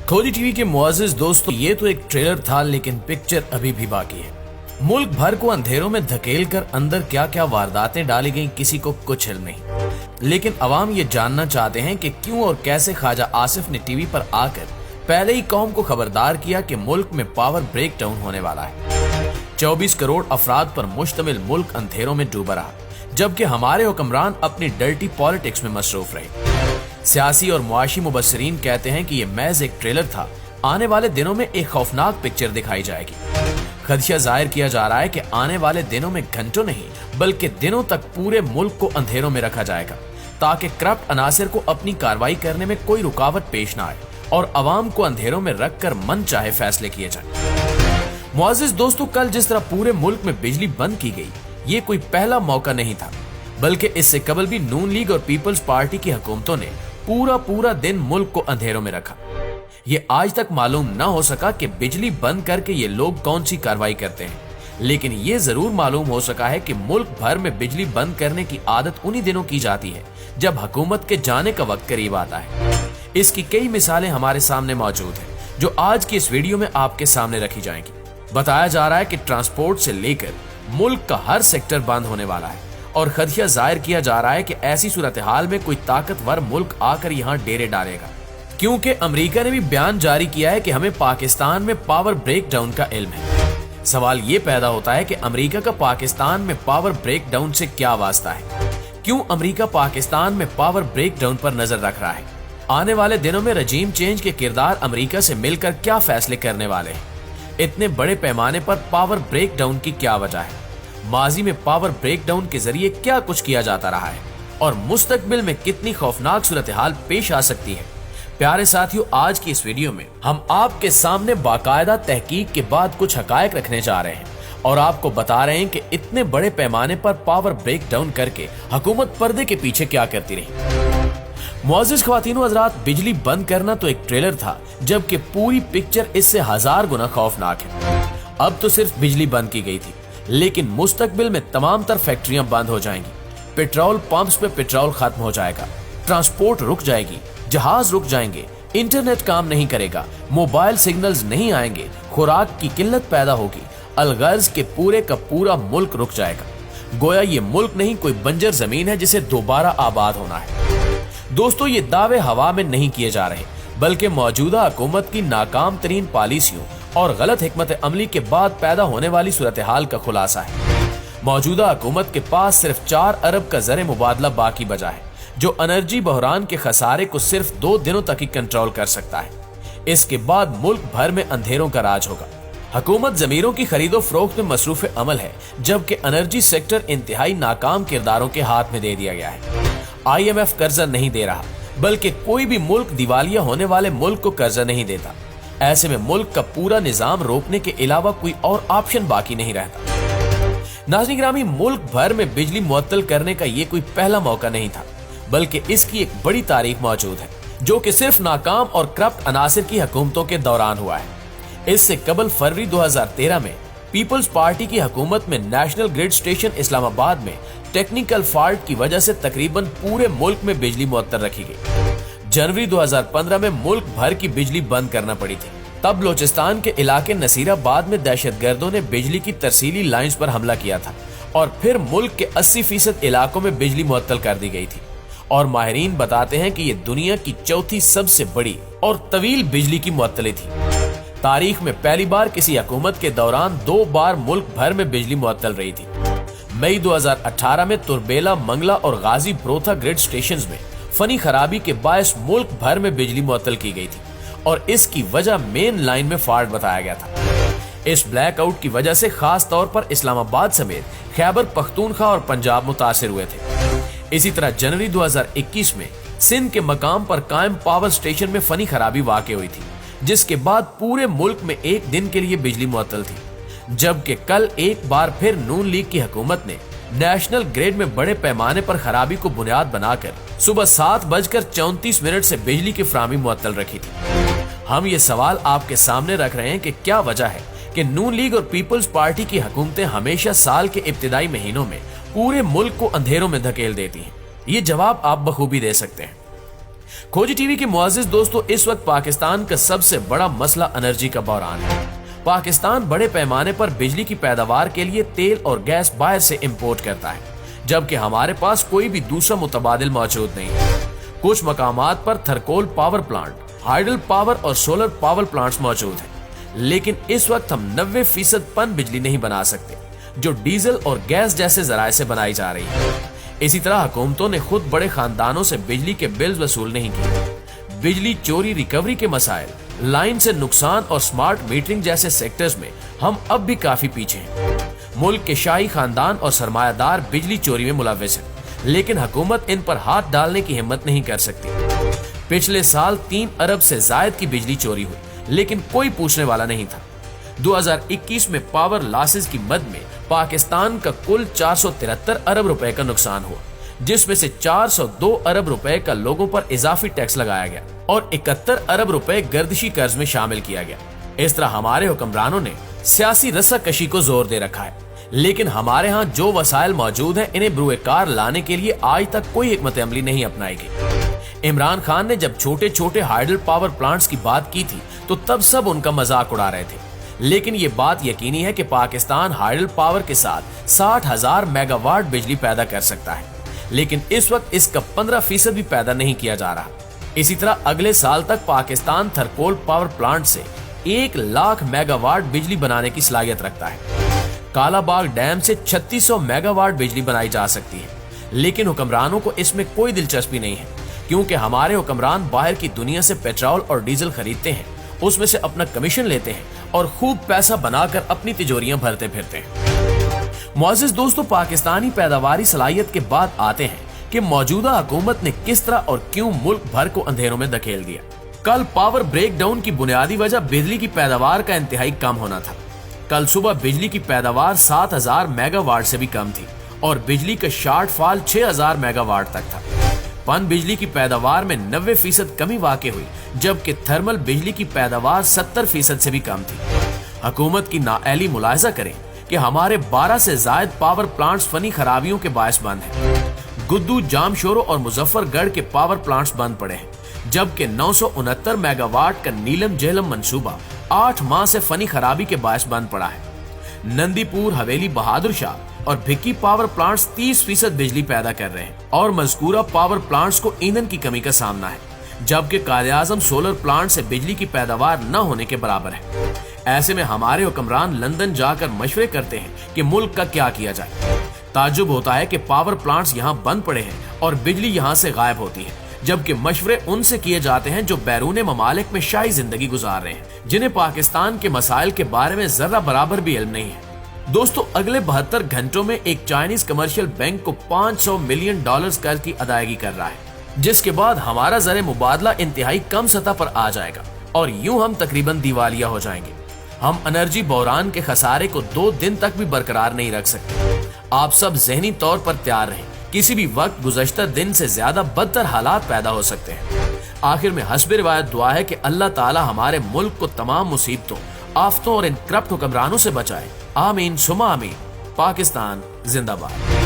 खोजी टीवी के मुआजिज दोस्तों, ये तो एक ट्रेलर था, लेकिन पिक्चर अभी भी बाकी है। मुल्क भर को अंधेरों में धकेल कर अंदर क्या क्या वारदातें डाली गईं, किसी को कुछ इल्म नहीं। लेकिन अवाम ये जानना चाहते हैं कि क्यों और कैसे ख्वाजा आसिफ ने टीवी पर आकर पहले ही कौम को खबरदार किया कि मुल्क में पावर ब्रेक डाउन होने वाला है। 24 करोड़ अफराद पर मुश्तमिल मुल्क अंधेरों में डूबा रहा, जबकि हमारे हुक्मरान अपनी डर्टी पॉलिटिक्स में मसरूफ रहे। सियासी और मुआशी मुबस्सिरीन कहते हैं कि ये महज एक ट्रेलर था, आने वाले दिनों में एक खौफनाक पिक्चर दिखाई जाएगी। खदशा जाहिर किया जा रहा है कि आने वाले दिनों में घंटों नहीं बल्कि दिनों तक पूरे मुल्क को अंधेरों में रखा जाएगा, ताकि करप्ट अनासिर को अपनी कार्रवाई करने में कोई रुकावट पेश न आए और अवाम को अंधेरों में रखकर मन चाहे फैसले किए जाए। मुआजिज दोस्तों, कल जिस तरह पूरे मुल्क में बिजली बंद की गई, ये कोई पहला मौका नहीं था, बल्कि इससे कबल भी नून लीग और पीपल्स पार्टी की हुकूमतों ने पूरा दिन मुल्क को अंधेरों में रखा। ये आज तक मालूम न हो सका कि बिजली बंद करके ये लोग कौन सी कार्रवाई करते हैं, लेकिन ये जरूर मालूम हो सका है कि मुल्क भर में बिजली बंद करने की आदत उन्हीं दिनों की जाती है जब हुकूमत के जाने का वक्त करीब आता है। इसकी कई मिसालें हमारे सामने मौजूद हैं, जो आज की इस वीडियो में आपके सामने रखी जाएंगी। बताया जा रहा है कि ट्रांसपोर्ट से लेकर मुल्क का हर सेक्टर बंद होने वाला है और खदशा जाहिर किया जा रहा है कि ऐसी सूरत हाल में कोई ताकतवर मुल्क आकर यहाँ डेरे डालेगा, क्योंकि अमेरिका ने भी बयान जारी किया है कि हमें पाकिस्तान में पावर ब्रेक डाउन का इल्म है। सवाल ये पैदा होता है कि अमेरिका का पाकिस्तान में पावर ब्रेक डाउन से क्या वास्ता है? क्यों अमेरिका पाकिस्तान में पावर ब्रेक डाउन पर नजर रख रहा है? आने वाले दिनों में रजीम चेंज के किरदार अमेरिका से मिलकर क्या फैसले करने वाले हैं? इतने बड़े पैमाने पर पावर ब्रेक डाउन की क्या वजह है? माजी में पावर ब्रेक डाउन के जरिए क्या कुछ किया जाता रहा है और मुस्तकबिल में कितनी खौफनाक सूरत हाल पेश आ सकती है? प्यारे साथियों, आज की इस वीडियो में हम आपके सामने बाकायदा तहकीक के बाद कुछ हकायक रखने जा रहे हैं और आपको बता रहे हैं कि इतने बड़े पैमाने पर पावर ब्रेक डाउन करके हुकूमत पर्दे के पीछे क्या करती रही। मुअज़्ज़िज़ ख्वातीनो हज़रात, बिजली बंद करना तो एक ट्रेलर था, जबकि पूरी पिक्चर इससे 1000 गुना खौफनाक है। अब तो सिर्फ बिजली बंद की गई थी, लेकिन मुस्तकबिल में तमाम तर फैक्ट्रियां बंद हो जाएंगी, पेट्रोल पंप्स पे पेट्रोल खत्म हो जाएगा, ट्रांसपोर्ट रुक जाएगी, जहाज रुक जाएंगे, इंटरनेट काम नहीं करेगा, मोबाइल सिग्नल्स नहीं आएंगे, खुराक की किल्लत पैदा होगी, अलगर्ज के पूरे का पूरा मुल्क रुक जाएगा। गोया ये मुल्क नहीं, कोई बंजर जमीन है जिसे दोबारा आबाद होना है। दोस्तों, ये दावे हवा में नहीं किए जा रहे, बल्कि मौजूदा हुकूमत की नाकाम तरीन पॉलिसियों और गलत हिकमत अमली के बाद पैदा होने वाली सूरत हाल का खुलासा है। मौजूदा हुकूमत के पास सिर्फ 4 अरब का ज़र मुबादला बाकी बचा है, जो एनर्जी बहरान के खसारे को सिर्फ 2 दिनों तक ही कंट्रोल कर सकता है। इसके बाद मुल्क भर में अंधेरों का राज होगा। हुकूमत जमीरों की खरीदो फरोख्त में मसरूफ अमल है, जबकि एनर्जी सेक्टर इंतहाई नाकाम किरदारों के हाथ में दे दिया गया है। IMF कर्जा नहीं दे रहा, बल्कि कोई भी मुल्क दिवालिया होने वाले मुल्क को कर्जा नहीं देता। ऐसे में मुल्क का पूरा निजाम रोकने के अलावा कोई और ऑप्शन बाकी नहीं रहता। नाज़रीन गिरामी, मुल्क भर में बिजली मुअत्तल करने का ये कोई पहला मौका नहीं था, बल्कि इसकी एक बड़ी तारीख मौजूद है, जो कि सिर्फ नाकाम और करप्ट अनासिर की हुकूमतों के दौरान हुआ है। इससे कबल फरवरी 2013 में पीपल्स पार्टी की हुकूमत में नेशनल ग्रिड स्टेशन इस्लामाबाद में टेक्निकल फॉल्ट की वजह से तकरीबन पूरे मुल्क में बिजली मुअत्तल रखी गई। जनवरी 2015 में मुल्क भर की बिजली बंद करना पड़ी थी। तब बलोचिस्तान के इलाके नसीराबाद में दहशतगर्दों ने बिजली की तरसीली लाइंस पर हमला किया था और फिर मुल्क के 80% इलाकों में बिजली मुअत्तल कर दी गई थी। और माहिरीन बताते हैं कि ये दुनिया की चौथी सबसे बड़ी और तवील बिजली की मुअत्तली थी। तारीख में पहली बार किसी हुकूमत के दौरान 2 बार मुल्क भर में बिजली मुअत्तल रही थी। मई 2018 में तुरबेला, मंगला और गाजी ब्रोथा ग्रिड स्टेशंस में फनी खराबी के बायस मुल्क भर में बिजली मुअत्तल की गई थी और इसकी वजह मेन लाइन में फॉल्ट बताया गया था। इस ब्लैकआउट की वजह से खास तौर पर इस्लामाबाद समेत खैबर पख्तूनख्वा और पंजाब मुतासिर हुए थे। इसी तरह जनवरी 2021 में सिंध के मकाम पर कायम पावर स्टेशन में फनी खराबी वाक़ हुई थी, जिसके बाद पूरे मुल्क में एक दिन के लिए बिजली मुअत्तल थी। जबकि कल एक बार फिर नून लीग की हुकूमत ने नेशनल ग्रिड में बड़े पैमाने पर खराबी को बुनियाद बनाकर सुबह 7:34 से बिजली की फराहमी मुअत्तल रखी थी। हम ये सवाल आपके सामने रख रहे हैं कि क्या वजह है कि नून लीग और पीपल्स पार्टी की हुकूमतें हमेशा साल के इब्तिदाई महीनों में पूरे मुल्क को अंधेरों में धकेल देती हैं। ये जवाब आप बखूबी दे सकते हैं। खोजी टीवी के मुअज़्ज़िज़ दोस्तों, इस वक्त पाकिस्तान का सबसे बड़ा मसला एनर्जी का बहरान है। पाकिस्तान बड़े पैमाने पर बिजली की पैदावार के लिए तेल और गैस बाहर से इंपोर्ट करता है, जबकि हमारे पास कोई भी दूसरा मुतबादिल मौजूद नहीं है। कुछ मकामात पर थर्कोल पावर प्लांट, हाइडल पावर और सोलर पावर प्लांट्स मौजूद हैं, लेकिन इस वक्त हम 90% पन बिजली नहीं बना सकते, जो डीजल और गैस जैसे जराए से बनाई जा रही है। इसी तरह हुकूमतों ने खुद बड़े खानदानों से बिजली के बिल्स वसूल नहीं किए। बिजली चोरी रिकवरी के मसाइल, लाइन से नुकसान और स्मार्ट मीटरिंग जैसे सेक्टर्स में हम अब भी काफी पीछे हैं। मुल्क के शाही खानदान और सरमायादार बिजली चोरी में मुलव्विस हैं, लेकिन हुकूमत इन पर हाथ डालने की हिम्मत नहीं कर सकती। पिछले साल 3 अरब से जायद की बिजली चोरी हुई, लेकिन कोई पूछने वाला नहीं था। 2021 में पावर लॉसेस की मद में पाकिस्तान का कुल 473 अरब रुपए का नुकसान हुआ, जिसमें से 402 अरब रुपए का लोगों पर इजाफी टैक्स लगाया गया और 71 अरब रुपए गर्दिशी कर्ज में शामिल किया गया। इस तरह हमारे हुक्मरानों ने सियासी रस्साकशी को जोर दे रखा है, लेकिन हमारे यहाँ जो वसाइल मौजूद हैं, इन्हें बरूएकार लाने के लिए आज तक कोई हिकमत अमली नहीं अपनाई गई। इमरान खान ने जब छोटे छोटे हाइडल पावर प्लांट्स की बात की थी, तो तब सब उनका मजाक उड़ा रहे थे, लेकिन ये बात यकीनी है कि पाकिस्तान हाइडल पावर के साथ 60,000 मेगावाट बिजली पैदा कर सकता है, लेकिन इस वक्त इसका 15% भी पैदा नहीं किया जा रहा। इसी तरह अगले साल तक पाकिस्तान थर्कोल पावर प्लांट से 1 लाख मेगावाट बिजली बनाने की सलाहियत रखता है। कालाबाग डैम से 3600 मेगावाट बिजली बनाई जा सकती है, लेकिन हुक्मरानों को इसमें कोई दिलचस्पी नहीं है, क्योंकि हमारे हुक्मरान बाहर की दुनिया से पेट्रोल और डीजल खरीदते हैं, उसमें से अपना कमीशन लेते हैं और खूब पैसा बनाकर अपनी तिजोरियां भरते फिरते हैं। मुअज़्ज़िज़ दोस्तों, पाकिस्तानी पैदावारी सलाहियत के बाद आते हैं कि मौजूदा हुकूमत ने किस तरह और क्यों मुल्क भर को अंधेरों में धकेल दिया। कल पावर ब्रेक डाउन की बुनियादी वजह बिजली की पैदावार का इंतहाई कम होना था। कल सुबह बिजली की पैदावार 7000 मेगावाट से भी कम थी और बिजली का शॉर्टफॉल 6000 मेगावाट तक था। पन बिजली की पैदावार में 90% कमी वाक़ई हुई, जबकि थर्मल बिजली की पैदावार 70% से भी कम थी। हुकूमत की नाअहली मुलाहिजा करें कि हमारे 12 से जायद पावर प्लांट्स फनी खराबियों के बायस बंद हैं। गुद्दू, जामशोरो और मुजफ्फरगढ़ के पावर प्लांट्स बंद पड़े हैं, जबकि 969 मेगावाट का नीलम जेहलम मंसूबा 8 माह से फनी खराबी के बायस बंद पड़ा है। नंदीपुर, हवेली, बहादुर शाह और भिक्की पावर प्लांट्स 30% बिजली पैदा कर रहे हैं और मज़कूरा पावर प्लांट्स को ईंधन की कमी का सामना है, जबकि कायद-ए-आज़म सोलर प्लांट से बिजली की पैदावार न होने के बराबर है। ऐसे में हमारे हुक्मरान लंदन जाकर मशवरे करते हैं कि मुल्क का क्या किया जाए। ताज्जुब होता है कि पावर प्लांट्स यहाँ बंद पड़े हैं और बिजली यहाँ से गायब होती है, जबकि मशवरे उनसे किए जाते हैं जो बैरून ममालिक में शाही जिंदगी गुजार रहे हैं, जिन्हें पाकिस्तान के मसाइल के बारे में जर्रा बराबर भी इल्म नहीं है। दोस्तों, अगले 72 घंटों में एक चाइनीज कमर्शियल बैंक को $500 मिलियन कर्ज की अदायगी कर रहा है, जिसके बाद हमारा ज़र मुबादला इंतहाई कम सतह पर आ जाएगा और यूं हम तकरीबन दिवालिया हो जाएंगे। हम एनर्जी बहरान के खसारे को 2 दिन तक भी बरकरार नहीं रख सकते। आप सब ज़हनी तौर पर तैयार रहें, किसी भी वक्त गुज़श्ता दिन से ज्यादा बदतर हालात पैदा हो सकते हैं। आखिर में हस्ब रिवायत दुआ है कि अल्लाह ताला हमारे मुल्क को तमाम मुसीबतों, आफतों और इन करप्ट हुक्मरानों से बचाए। आमीन सुमा आमीन। पाकिस्तान जिंदाबाद।